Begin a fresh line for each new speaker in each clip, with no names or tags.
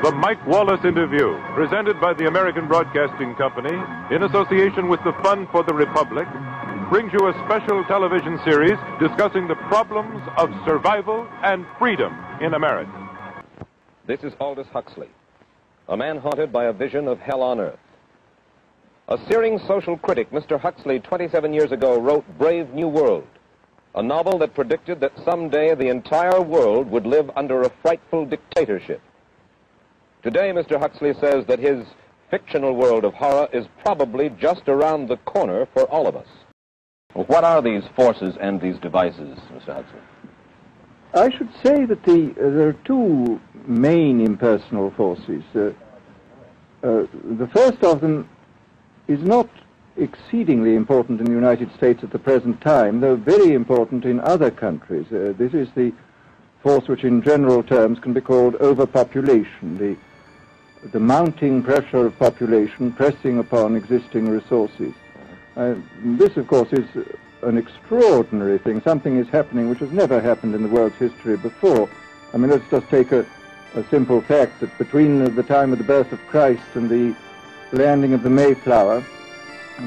The Mike Wallace Interview, presented by the American Broadcasting Company in association with the Fund for the Republic, brings you a special television series discussing the problems of survival and freedom in America.
This is Aldous Huxley, a man haunted by a vision of hell on earth. A searing social critic, Mr. Huxley, 27 years ago, wrote Brave New World, a novel that predicted that someday the entire world would live under a frightful dictatorship. Today, Mr. Huxley says that his fictional world of horror is probably just around the corner for all of us. Well, what are these forces and these devices, Mr. Huxley?
I should say that there are two main impersonal forces. The first of them is not exceedingly important in the United States at the present time, though very important in other countries. This is the force which in general terms can be called overpopulation, the mounting pressure of population pressing upon existing resources. This, of course, is an extraordinary thing. Something is happening which has never happened in the world's history before. I mean, let's just take a simple fact that between the time of the birth of Christ and the landing of the Mayflower,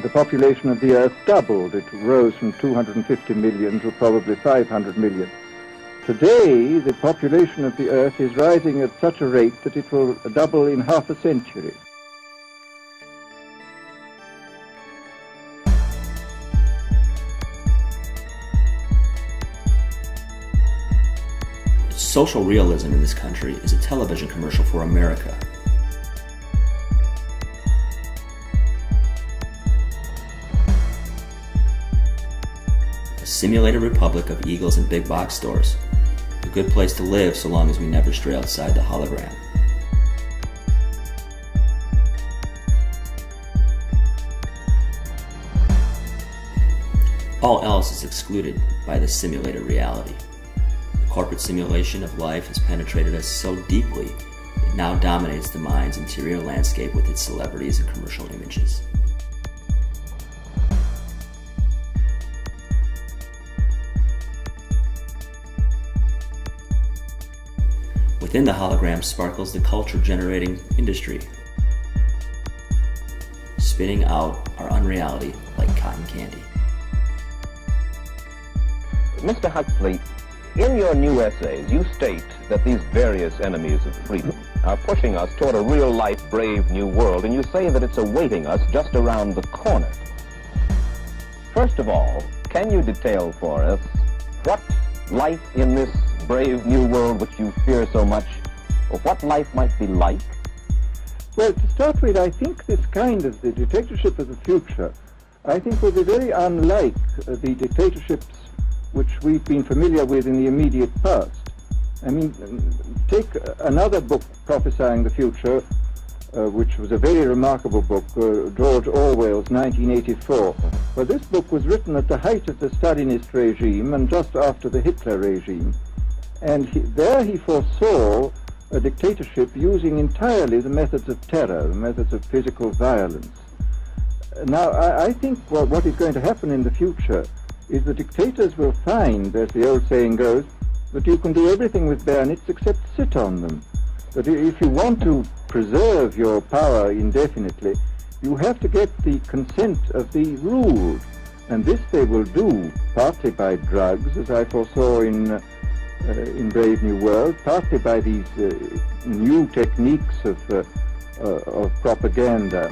the population of the Earth doubled. It rose from 250 million to probably 500 million. Today, the population of the Earth is rising at such a rate that it will double in half a century.
Social realism in this country is a television commercial for America. A simulated republic of eagles and big box stores. A good place to live so long as we never stray outside the hologram. All else is excluded by the simulated reality. The corporate simulation of life has penetrated us so deeply, it now dominates the mind's interior landscape with its celebrities and commercial images. Within the hologram sparkles the culture-generating industry, spitting out our unreality like cotton candy.
Mr. Huxley, in your new essays, you state that these various enemies of freedom are pushing us toward a real-life, brave new world, and you say that it's awaiting us just around the corner. First of all, can you detail for us what life in this brave new world which you fear so much, or what life might be like?
Well, to start with, I think this kind of the dictatorship of the future, I think will be very unlike the dictatorships which we've been familiar with in the immediate past. I mean, take another book prophesying the future, which was a very remarkable book, George Orwell's 1984. Well, this book was written at the height of the Stalinist regime and just after the Hitler regime. And there he foresaw a dictatorship using entirely the methods of terror, the methods of physical violence. Now, I think what is going to happen in the future is the dictators will find, as the old saying goes, that you can do everything with bayonets except sit on them. That if you want to preserve your power indefinitely, you have to get the consent of the ruled. And this they will do partly by drugs, as I foresaw in Brave New World, partly by these new techniques of propaganda.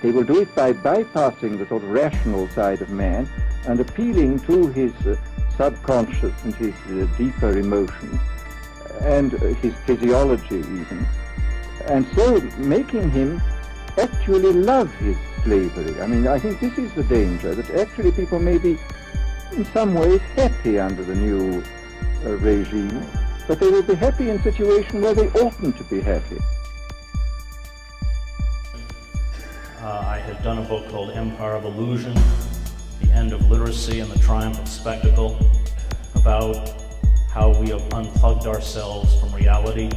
They will do it by bypassing the sort of rational side of man and appealing to his subconscious and his deeper emotions and his physiology even, and so making him actually love his slavery. I mean, I think this is the danger, that actually people may be in some ways happy under the new regime, but they will be happy in a situation where they oughtn't to be happy.
I had done a book called Empire of Illusion, The End of Literacy and the Triumph of Spectacle, about how we have unplugged ourselves from reality,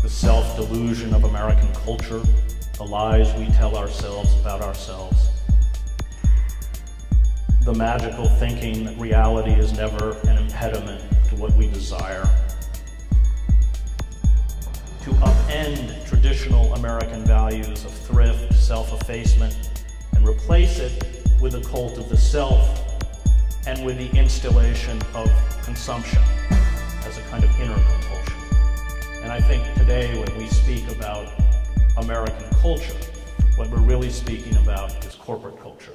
the self-delusion of American culture, the lies we tell ourselves about ourselves, the magical thinking that reality is never an impediment to what we desire, to upend traditional American values of thrift, self-effacement, and replace it with a cult of the self and with the installation of consumption as a kind of inner compulsion. And I think today when we speak about American culture, what we're really speaking about is corporate culture.